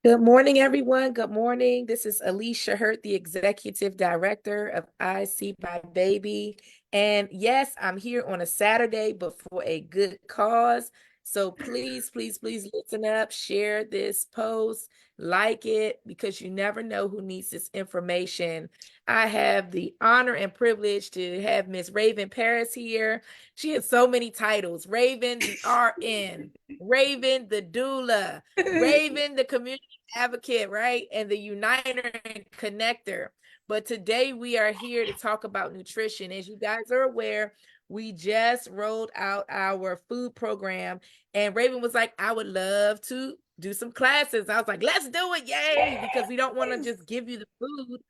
Good morning, everyone. Good morning. This is Alicia Hurt, the Executive Director of I See by Baby. And yes, I'm here on a Saturday, but for a good cause. So please, please, please listen up, share this post, like it, because you never know who needs this information. I have the honor and privilege to have Miss Raven Parris here. She has so many titles: Raven, the RN, Raven, the doula, Raven, the community advocate, right? And the uniter and connector. But today we are here to talk about nutrition. As you guys are aware, we just rolled out our food program, and Raven was like, I would love to do some classes. I was like, let's do it, yay! Because we don't want to just give you the food.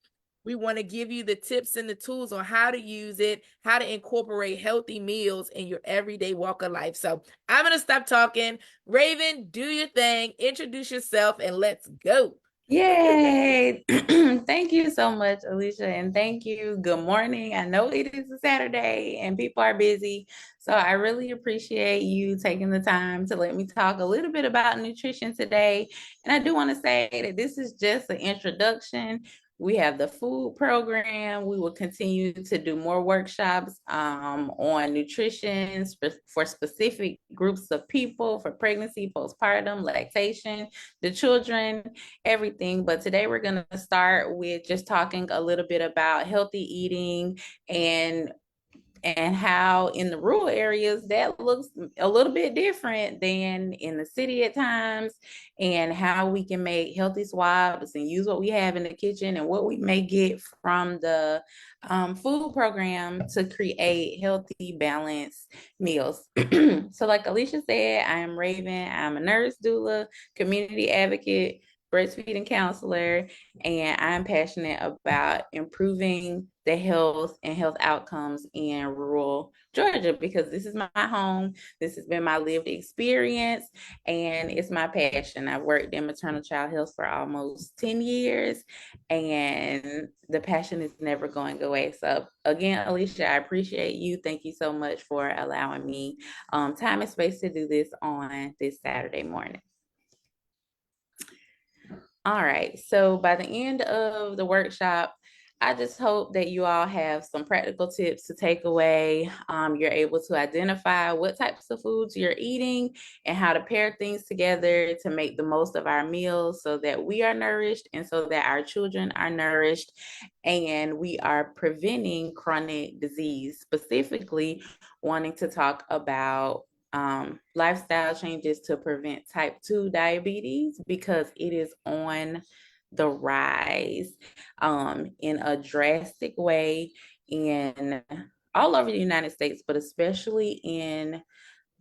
We want to give you the tips and the tools on how to use it, how to incorporate healthy meals in your everyday walk of life. So I'm going to stop talking. Raven, do your thing, introduce yourself, and let's go. Yay! Thank you so much, Alicia, and thank you. Good morning. I know it is a Saturday and people are busy, so I really appreciate you taking the time to let me talk a little bit about nutrition today. And I do want to say that this is just an introduction. We have the food program. We will continue to do more workshops on nutrition for specific groups of people for pregnancy, postpartum, lactation, the children, everything. But today we're going to start with just talking a little bit about healthy eating and how in the rural areas that looks a little bit different than in the city at times, and how we can make healthy swaps and use what we have in the kitchen and what we may get from the food program to create healthy, balanced meals. So like Alicia said, I am Raven. I'm a nurse, doula, community advocate, breastfeeding counselor, and I'm passionate about improving the health and health outcomes in rural Georgia because this is my home. This has been my lived experience and it's my passion. I've worked in maternal child health for almost 10 years and the passion is never going away. So again, Alicia, I appreciate you. Thank you so much for allowing me time and space to do this on this Saturday morning. All right. So by the end of the workshop, I just hope that you all have some practical tips to take away. You're able to identify what types of foods you're eating and how to pair things together to make the most of our meals so that we are nourished and so that our children are nourished and we are preventing chronic disease, specifically wanting to talk about lifestyle changes to prevent type 2 diabetes because it is on the rise in a drastic way in all over the United States, but especially in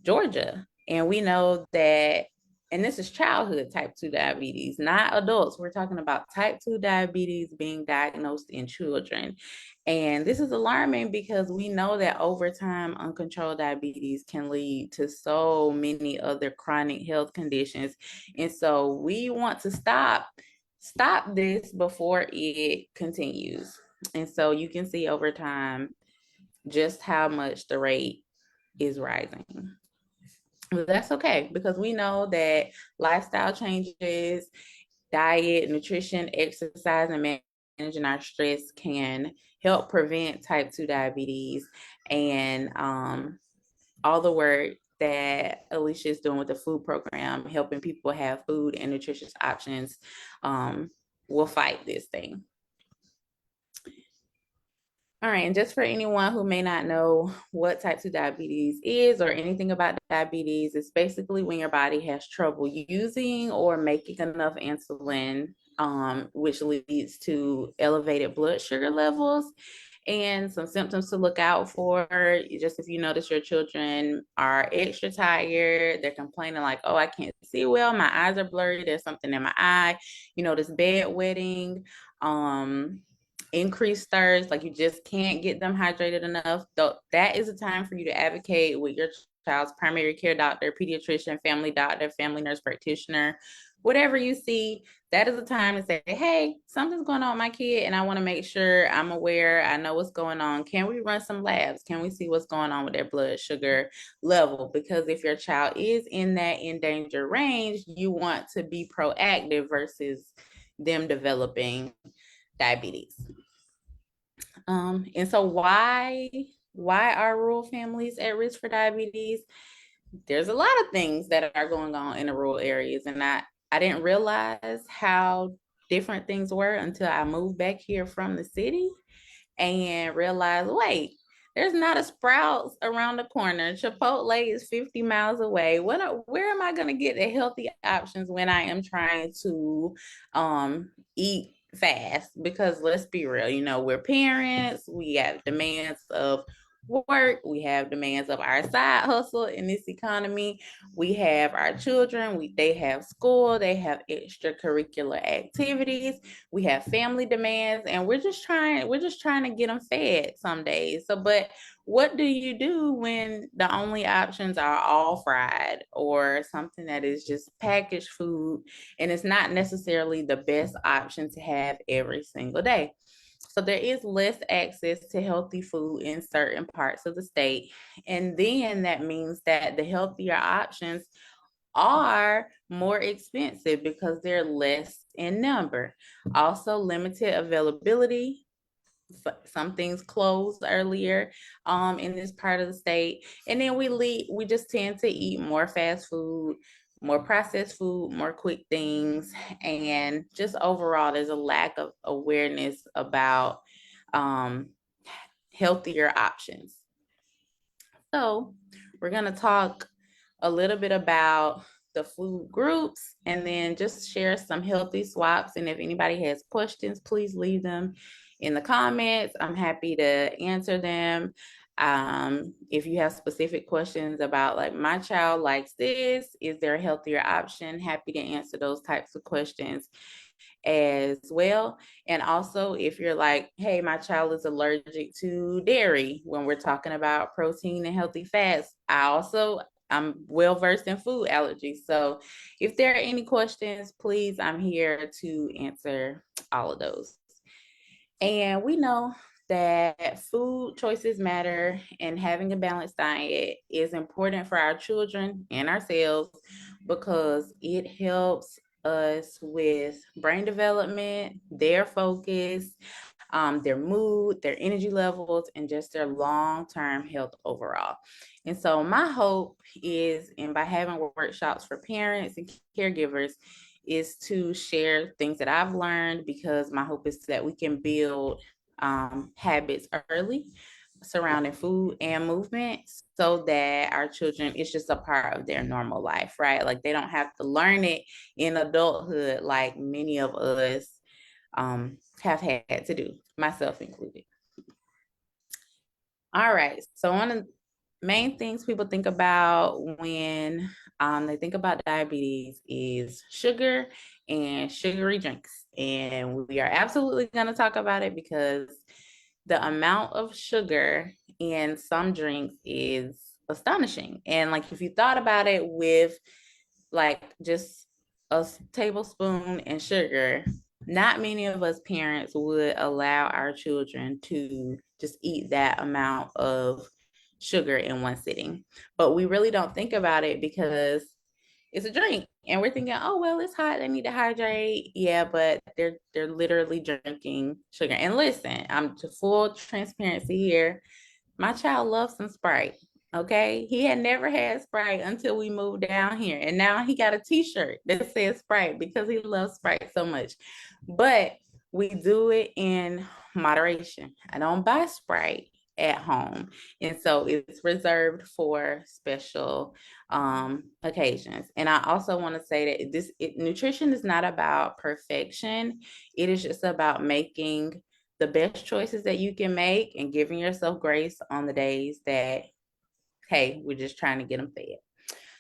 Georgia. And we know that, and this is childhood type 2 diabetes, not adults. We're talking about type 2 diabetes being diagnosed in children. And this is alarming because we know that over time, uncontrolled diabetes can lead to so many other chronic health conditions. And so we want to stop this before it continues. And so you can see over time just how much the rate is rising. But that's okay because we know that lifestyle changes, diet, nutrition, exercise, and managing our stress can help prevent type 2 diabetes. And all the work that Alicia is doing with the food program, helping people have food and nutritious options, will fight this thing. All right, and just for anyone who may not know what type 2 diabetes is or anything about diabetes, it's basically when your body has trouble using or making enough insulin, which leads to elevated blood sugar levels. And some symptoms to look out for, just if you notice your children are extra tired, they're complaining like, oh, I can't see well, my eyes are blurry, there's something in my eye, you notice bedwetting, increased thirst, like you just can't get them hydrated enough. That is a time for you to advocate with your child's primary care doctor, pediatrician, family doctor, family nurse practitioner, whatever you see, that is the time to say, hey, something's going on with my kid, and I want to make sure I'm aware. I know what's going on. Can we run some labs? Can we see what's going on with their blood sugar level? Because if your child is in that endangered range, you want to be proactive versus them developing diabetes. And so why are rural families at risk for diabetes? There's a lot of things that are going on in the rural areas, and I didn't realize how different things were until I moved back here from the city and realized, wait, there's not a Sprouts around the corner. Chipotle is 50 miles away. Where am I going to get the healthy options when I am trying to eat fast? Because let's be real, we're parents, we have demands of work, we have demands of our side hustle in this economy, we have our children, they have school, they have extracurricular activities, we have family demands, and we're just trying to get them fed some days. So, but what do you do when the only options are all fried or something that is just packaged food, and it's not necessarily the best option to have every single day? So there is less access to healthy food in certain parts of the state. And then that means that the healthier options are more expensive because they're less in number. Also, limited availability. Some things closed earlier in this part of the state. And then we just tend to eat more fast food, more processed food, more quick things. And just overall, there's a lack of awareness about um, healthier options. So we're going to talk a little bit about the food groups and then just share some healthy swaps. And if anybody has questions, please leave them in the comments. I'm happy to answer them. If you have specific questions about, like, my child likes this, is there a healthier option? Happy to answer those types of questions as well. And also, if you're like, hey, my child is allergic to dairy, when we're talking about protein and healthy fats, I'm well versed in food allergies. So if there are any questions, please, I'm here to answer all of those. And we know that food choices matter, and having a balanced diet is important for our children and ourselves because it helps us with brain development, their focus, their mood, their energy levels, and just their long-term health overall. And so my hope is, and by having workshops for parents and caregivers, is to share things that I've learned, because my hope is that we can build habits early surrounding food and movement so that our children, it's just a part of their normal life, right? Like, they don't have to learn it in adulthood like many of us have had to do, myself included. All right. So one of the main things people think about when they think about diabetes is sugar and sugary drinks. And we are absolutely going to talk about it because the amount of sugar in some drinks is astonishing. And, like, if you thought about it with, like, just a tablespoon and sugar, not many of us parents would allow our children to just eat that amount of sugar in one sitting. But we really don't think about it because it's a drink, and we're thinking, oh well, it's hot, they need to hydrate. Yeah, but they're literally drinking sugar. And listen, I'm to full transparency here, my child loves some Sprite. Okay. He had never had Sprite until we moved down here. And now he got a t-shirt that says Sprite because he loves Sprite so much. But we do it in moderation. I don't buy Sprite at home. And so it's reserved for special occasions. And I also want to say that nutrition is not about perfection. It is just about making the best choices that you can make and giving yourself grace on the days that, hey, we're just trying to get them fed.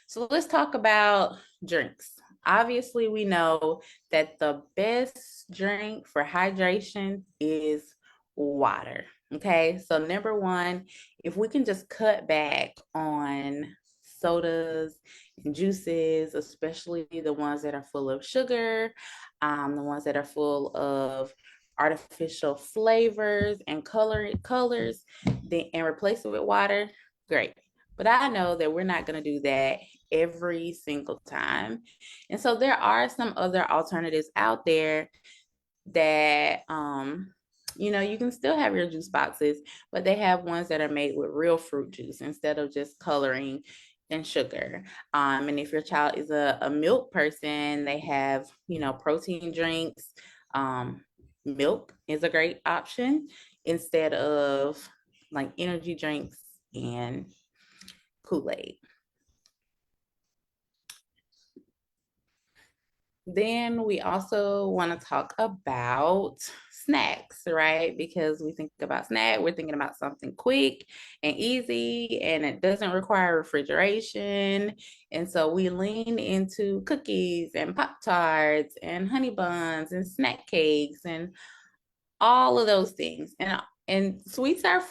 So let's talk about drinks. Obviously, we know that the best drink for hydration is water. Okay, so number one, if we can just cut back on sodas and juices, especially the ones that are full of sugar, the ones that are full of artificial flavors and colors, then and replace it with water, great. But I know that we're not going to do that every single time. And so there are some other alternatives out there that you can still have your juice boxes, but they have ones that are made with real fruit juice instead of just coloring and sugar. And if your child is a milk person, they have, protein drinks. Milk is a great option instead of like energy drinks and Kool-Aid. Then we also want to talk about snacks, right? Because we think about snack, we're thinking about something quick and easy, and it doesn't require refrigeration. And so we lean into cookies and Pop-Tarts and honey buns and snack cakes and all of those things. And sweets are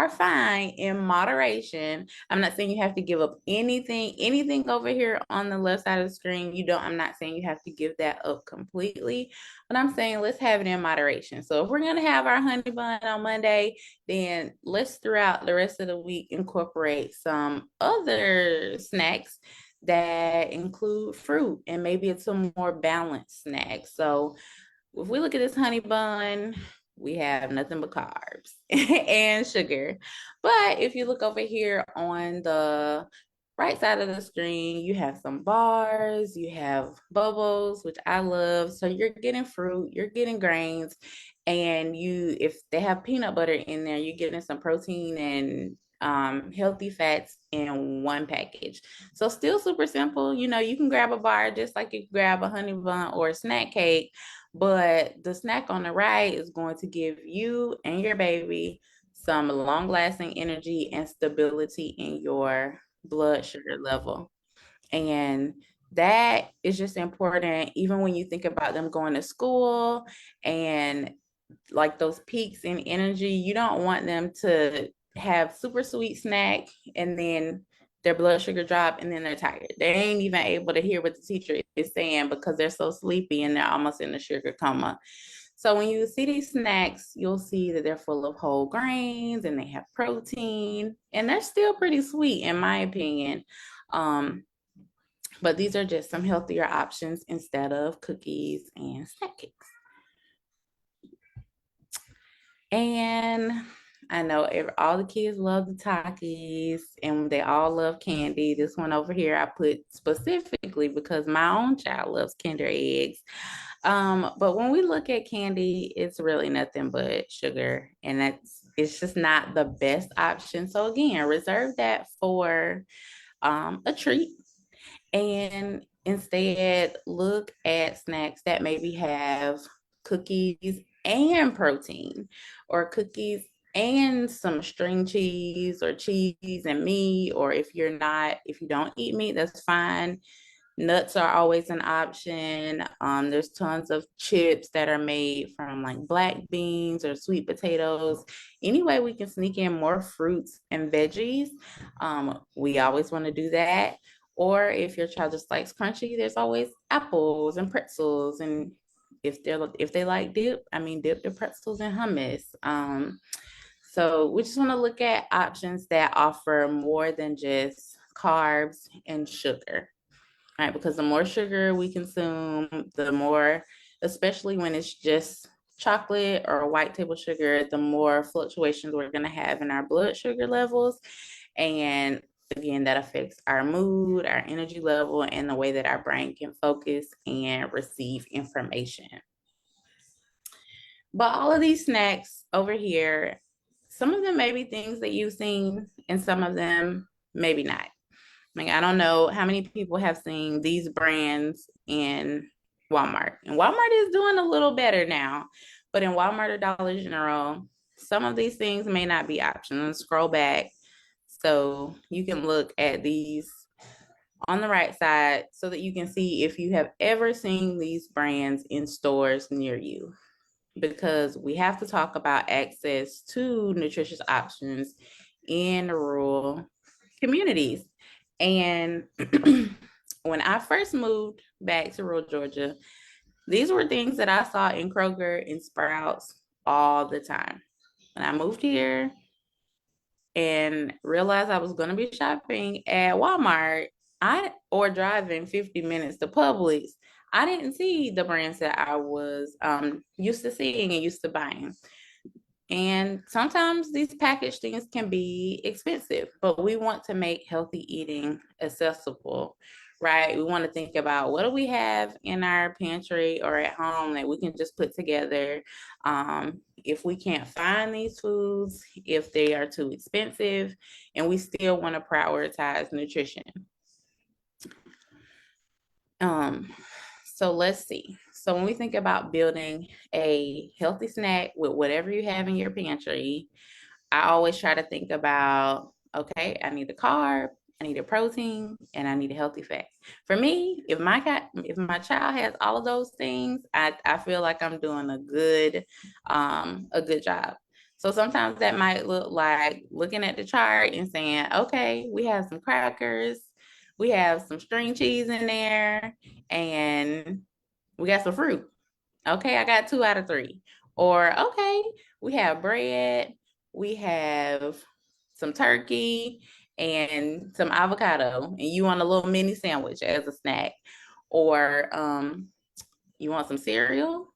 fine in moderation. I'm not saying you have to give up anything over here on the left side of the screen. I'm not saying you have to give that up completely, but I'm saying let's have it in moderation. So if we're going to have our honey bun on Monday, then let's throughout the rest of the week incorporate some other snacks that include fruit, and maybe it's a more balanced snack. So if we look at this honey bun, we have nothing but carbs and sugar. But if you look over here on the right side of the screen, you have some bars, you have bubbles, which I love. So you're getting fruit, you're getting grains, and if they have peanut butter in there, you're getting some protein and healthy fats in one package. So still super simple. You can grab a bar just like you can grab a honey bun or a snack cake, but the snack on the right is going to give you and your baby some long lasting energy and stability in your blood sugar level. And that is just important, even when you think about them going to school and like those peaks in energy. You don't want them to have super sweet snack and then their blood sugar drop and then they're tired. They ain't even able to hear what the teacher is saying because they're so sleepy and they're almost in a sugar coma. So when you see these snacks, you'll see that they're full of whole grains and they have protein, and they're still pretty sweet in my opinion. But these are just some healthier options instead of cookies and snack cakes. And I know all the kids love the Takis and they all love candy. This one over here I put specifically because my own child loves Kinder eggs. But when we look at candy, it's really nothing but sugar, and it's just not the best option. So again, reserve that for a treat, and instead look at snacks that maybe have cookies and protein, or cookies and some string cheese or cheese and meat. Or if you don't eat meat, that's fine. Nuts are always an option. There's tons of chips that are made from like black beans or sweet potatoes. Anyway, we can sneak in more fruits and veggies. We always want to do that. Or if your child just likes crunchy, there's always apples and pretzels. And if they like dip, dip the pretzels in hummus. So we just want to look at options that offer more than just carbs and sugar. Right? Because the more sugar we consume, the more, especially when it's just chocolate or white table sugar, the more fluctuations we're going to have in our blood sugar levels. And again, that affects our mood, our energy level, and the way that our brain can focus and receive information. But all of these snacks over here, some of them may be things that you've seen, and some of them maybe not. Like, I don't know how many people have seen these brands in Walmart. And Walmart is doing a little better now. But in Walmart or Dollar General, some of these things may not be optional. Scroll back so you can look at these on the right side so that you can see if you have ever seen these brands in stores near you. Because we have to talk about access to nutritious options in rural communities. And when I first moved back to rural Georgia, these were things that I saw in Kroger and Sprouts all the time. When I moved here and realized I was going to be shopping at Walmart, or driving 50 minutes to Publix, I didn't see the brands that I was used to seeing and used to buying. And sometimes these packaged things can be expensive, but we want to make healthy eating accessible, right? We want to think about what do we have in our pantry or at home that we can just put together. If we can't find these foods, if they are too expensive, and we still want to prioritize nutrition. So let's see. So when we think about building a healthy snack with whatever you have in your pantry, I always try to think about, okay, I need a carb, I need a protein, and I need a healthy fat. For me, if my child has all of those things, I feel like I'm doing a good job. So sometimes that might look like looking at the chart and saying, okay, we have some crackers, we have some string cheese in there, and we got some fruit. Okay, I got 2 out of 3. Or, okay, we have bread, we have some turkey, and some avocado, and you want a little mini sandwich as a snack. Or you want some cereal?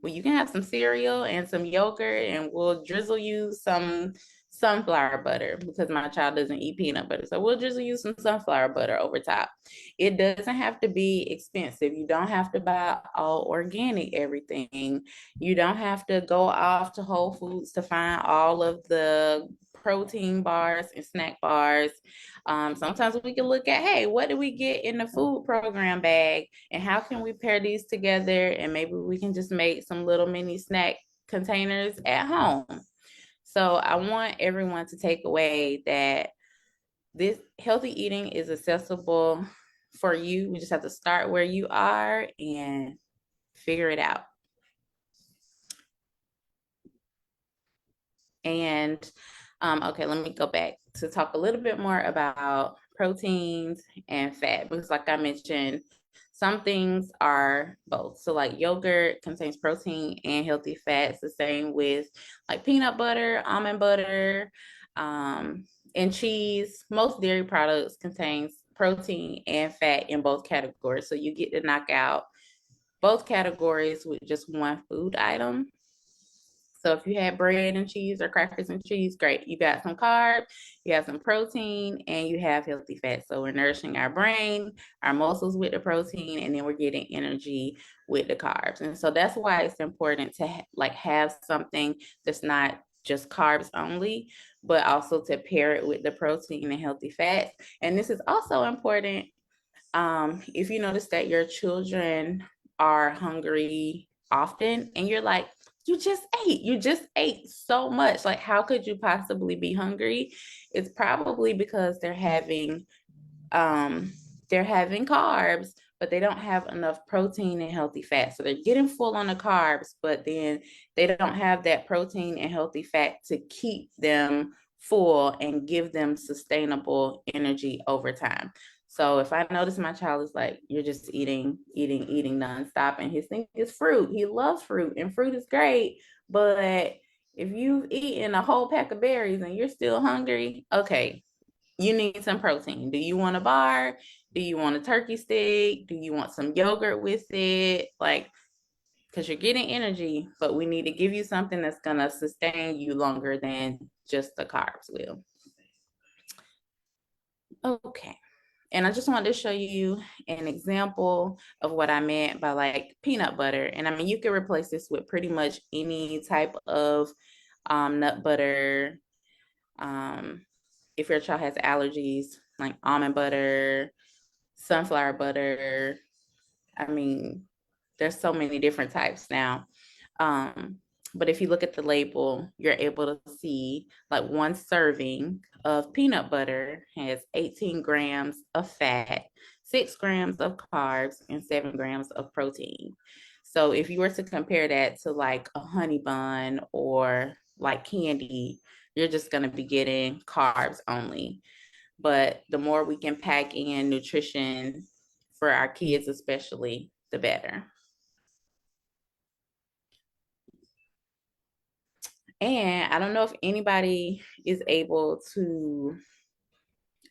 Well, you can have some cereal and some yogurt, and we'll drizzle you some sunflower butter because my child doesn't eat peanut butter. So we'll drizzle you some sunflower butter over top. It doesn't have to be expensive. You don't have to buy all organic everything. You don't have to go off to Whole Foods to find all of the protein bars and snack bars. Sometimes we can look at, hey, what do we get in the food program bag, and how can we pair these together, and maybe we can just make some little mini snack containers at home. So I want everyone to take away that this healthy eating is accessible for you. We just have to start where you are and figure it out. And okay, let me go back to talk a little bit more about proteins and fat, because like I mentioned, some things are both. So like yogurt contains protein and healthy fats. The same with like peanut butter, almond butter, and cheese. Most dairy products contains protein and fat in both categories. So you get to knock out both categories with just one food item. So if you had bread and cheese or crackers and cheese, great. You got some carb, you have some protein, and you have healthy fat. So we're nourishing our brain, our muscles with the protein, and then we're getting energy with the carbs. And so that's why it's important to have something that's not just carbs only, but also to pair it with the protein and healthy fats. And this is also important if you notice that your children are hungry often and you're like, you just ate so much. Like, how could you possibly be hungry? It's probably because they're having carbs, but they don't have enough protein and healthy fat. So they're getting full on the carbs, but then they don't have that protein and healthy fat to keep them full and give them sustainable energy over time. So if I notice my child is like, you're just eating nonstop, and his thing is fruit. He loves fruit, and fruit is great. But if you've eaten a whole pack of berries and you're still hungry, okay, you need some protein. Do you want a bar? Do you want a turkey stick? Do you want some yogurt with it? Like, because you're getting energy, but we need to give you something that's going to sustain you longer than just the carbs will. Okay. And I just wanted to show you an example of what I meant by like peanut butter. And I mean, you can replace this with pretty much any type of nut butter. If your child has allergies, like almond butter, sunflower butter. I mean, there's so many different types now. But if you look at the label, you're able to see like one serving of peanut butter has 18 grams of fat, 6 grams of carbs, and 7 grams of protein. So if you were to compare that to like a honey bun or like candy, you're just going to be getting carbs only. but the more we can pack in nutrition for our kids, especially, the better. And I don't know if anybody is able to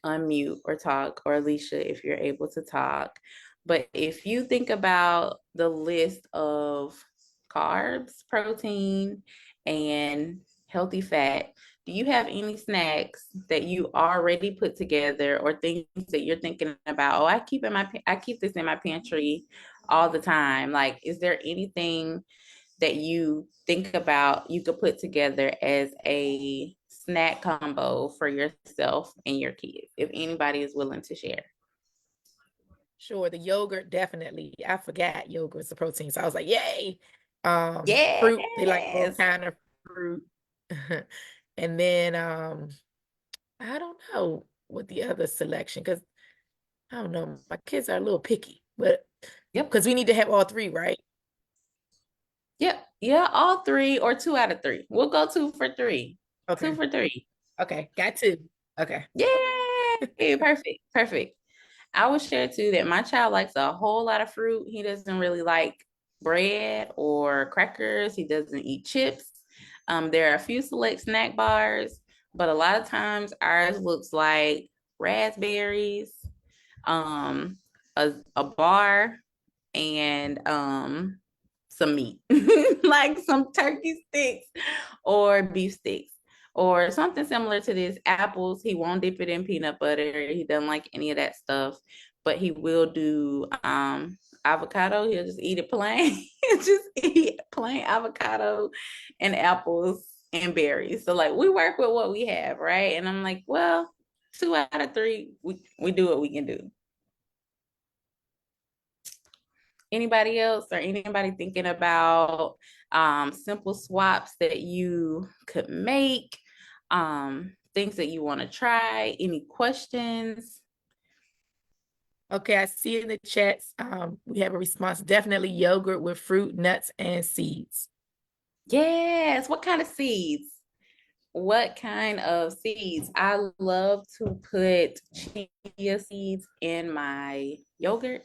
unmute or talk, or Alicia, if you're able to talk. But if you think about the list of carbs, protein, and healthy fat, do you have any snacks that you already put together or things that you're thinking about? Oh, I keep this in my pantry all the time. Like, is there anything that you think about you could put together as a snack combo for yourself and your kids, if anybody is willing to share? Sure, the yogurt definitely. I forgot yogurt's a protein, so I was like, yay. Fruit, they like all Yes. kind of fruit. And then I don't know what the other selection, because I don't know, my kids are a little picky, but Yep. because we need to have all three, right? Yep. Yeah, all three or two out of three. We'll go two for three. Two Okay. for three. Okay, got two. Okay. Yay. Perfect. Perfect. I would share too that my child likes a whole lot of fruit. He doesn't really like bread or crackers. He doesn't eat chips. There are a few select snack bars, but a lot of times ours looks like raspberries, um, a bar, and some meat, like some turkey sticks or beef sticks or something similar to this. Apples, he won't dip it in peanut butter. He doesn't like any of that stuff, but he will do avocado. He'll just eat it plain. Just eat plain avocado and apples and berries. So like we work with what we have, right? And I'm like, well, two out of three, we do what we can do. Anybody else or anybody thinking about simple swaps that you could make, things that you want to try? Any questions? Okay, I see in the chats, we have a response. Definitely yogurt with fruit, nuts, and seeds. Yes. What kind of seeds? What kind of seeds? I love to put chia seeds in my yogurt.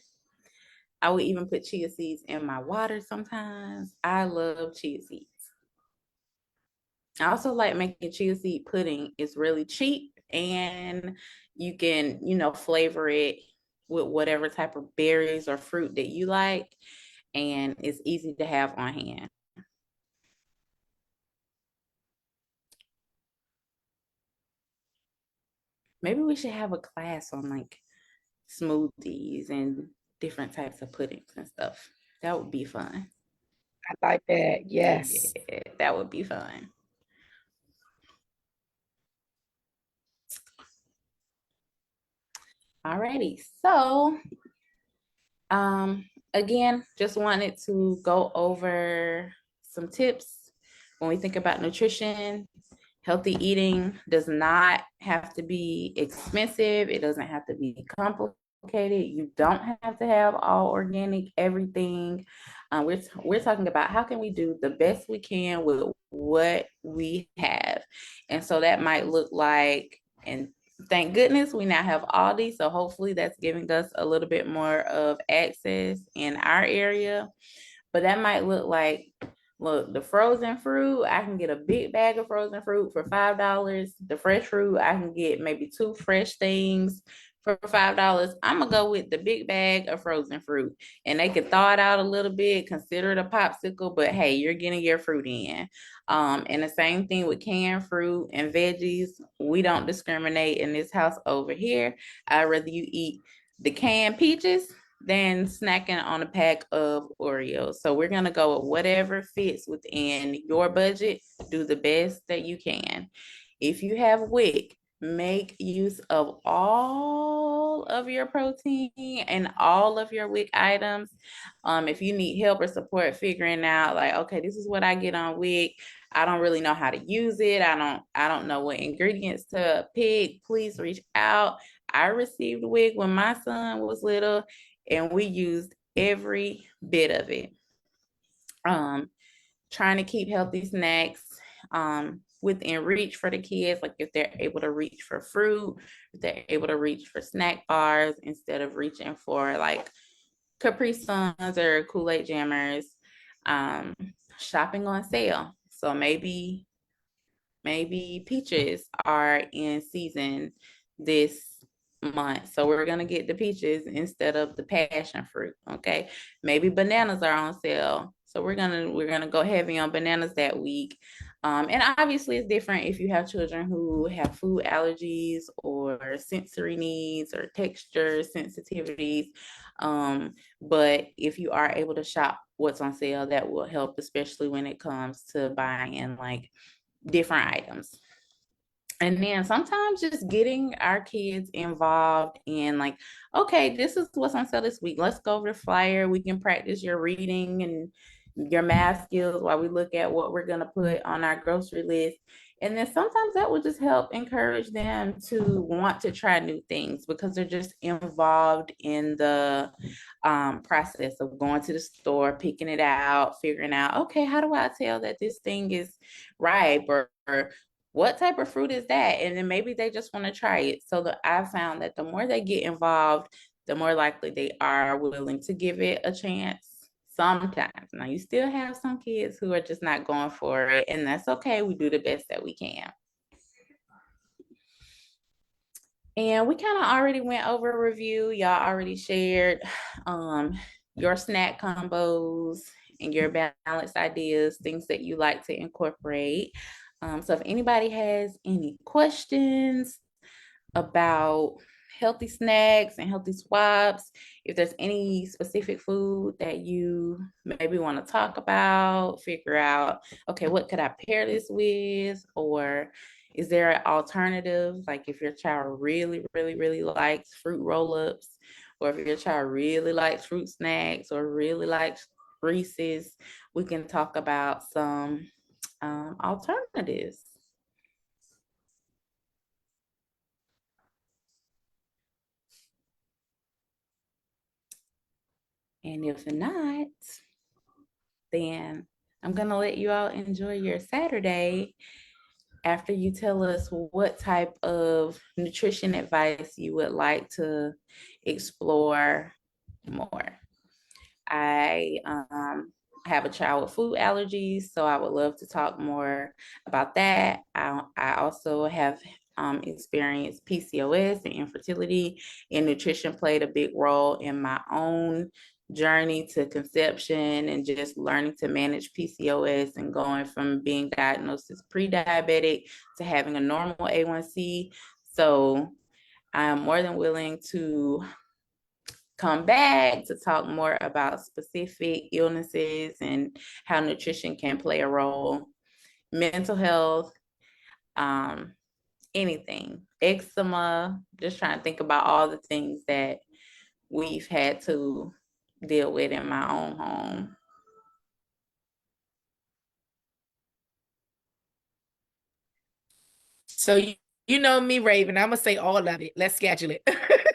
I would even put chia seeds in my water sometimes. I love chia seeds. I also like making chia seed pudding. It's really cheap and you can, flavor it with whatever type of berries or fruit that you like. And it's easy to have on hand. Maybe we should have a class on like smoothies and different types of puddings and stuff. That would be fun. I like that. Yes. Yeah, that would be fun. Alrighty. So, again, just wanted to go over some tips when we think about nutrition. Healthy eating does not have to be expensive. It doesn't have to be complicated. You don't have to have all organic everything. We're talking about how can we do the best we can with what we have, and so that might look like, and thank goodness we now have Aldi. So hopefully that's giving us a little bit more of access in our area. But that might look like, look, the frozen fruit, I can get a big bag of frozen fruit for $5. The fresh fruit, I can get maybe two fresh things for $5. I'm gonna go with the big bag of frozen fruit. And they can thaw it out a little bit, consider it a popsicle, but hey, you're getting your fruit in. And the same thing with canned fruit and veggies. We don't discriminate in this house over here. I'd rather you eat the canned peaches than snacking on a pack of Oreos. So we're gonna go with whatever fits within your budget. Do the best that you can. If you have WIC, make use of all of your protein and all of your WIC items. If you need help or support figuring out like, okay, this is what I get on WIC. I don't really know how to use it. I don't know what ingredients to pick. Please reach out. I received WIC when my son was little, and we used every bit of it. Trying to keep healthy snacks within reach for the kids, like if they're able to reach for fruit, if they're able to reach for snack bars instead of reaching for like Capri Suns or Kool-Aid jammers, um, shopping on sale. So maybe peaches are in season this month. So we're gonna get the peaches instead of the passion fruit. Okay. Maybe bananas are on sale. So we're gonna go heavy on bananas that week. And obviously it's different if you have children who have food allergies or sensory needs or texture sensitivities. But if you are able to shop what's on sale, that will help, especially when it comes to buying like different items. And then sometimes just getting our kids involved in like, okay, this is what's on sale this week. Let's go over the flyer. We can practice your reading and your math skills while we look at what we're going to put on our grocery list. And then sometimes that will just help encourage them to want to try new things because they're just involved in the process of going to the store, picking it out, figuring out, okay, how do I tell that this thing is ripe, or what type of fruit is that? And then maybe they just want to try it. So I found that the more they get involved, the more likely they are willing to give it a chance. Sometimes. Now, you still have some kids who are just not going for it, and that's okay. We do the best that we can. And we kind of already went over a review. Y'all already shared your snack combos and your balance ideas, things that you like to incorporate. So if anybody has any questions about healthy snacks and healthy swaps, if there's any specific food that you maybe want to talk about, figure out, okay, what could I pair this with? Or is there an alternative? Like if your child really, really, really likes fruit roll-ups, or if your child really likes fruit snacks or really likes Reese's, we can talk about some alternatives. And if not, then I'm going to let you all enjoy your Saturday after you tell us what type of nutrition advice you would like to explore more. I have a child with food allergies, so I would love to talk more about that. I also have experienced PCOS and infertility, and nutrition played a big role in my own journey to conception and just learning to manage PCOS and going from being diagnosed as pre-diabetic to having a normal A1C. So I am more than willing to come back to talk more about specific illnesses and how nutrition can play a role, mental health, um, anything, eczema, just trying to think about all the things that we've had to deal with in my own home. So you know me, Raven. I'm gonna say all of it. Let's schedule Okay.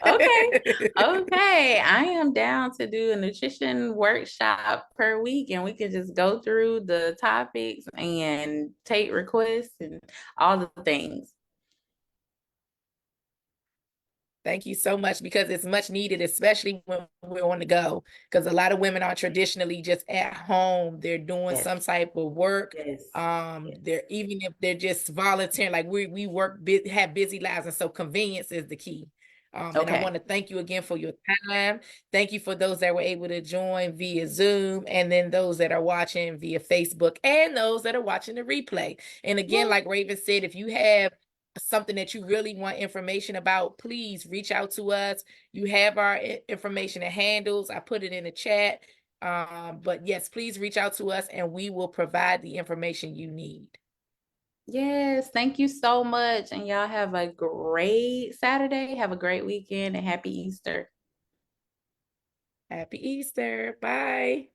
it. Okay. I am down to do a nutrition workshop per week, and we can just go through the topics and take requests and all the things. Thank you so much because it's much needed, especially when we're on the go. Because a lot of women are traditionally just at home. They're doing Yes. some type of work. Yes. Yes. They're even if they're just volunteering, like we work, have busy lives, and so convenience is the key. And I Okay. want to thank you again for your time. Thank you for those that were able to join via Zoom, and then those that are watching via Facebook, and those that are watching the replay. And again, Yes. like Raven said, if you have something that you really want information about, please reach out to us. You have our information and handles. I put it in the chat. But yes, please reach out to us and we will provide the information you need. Yes, thank you so much. And y'all have a great Saturday. Have a great weekend and happy Easter. Happy Easter. Bye.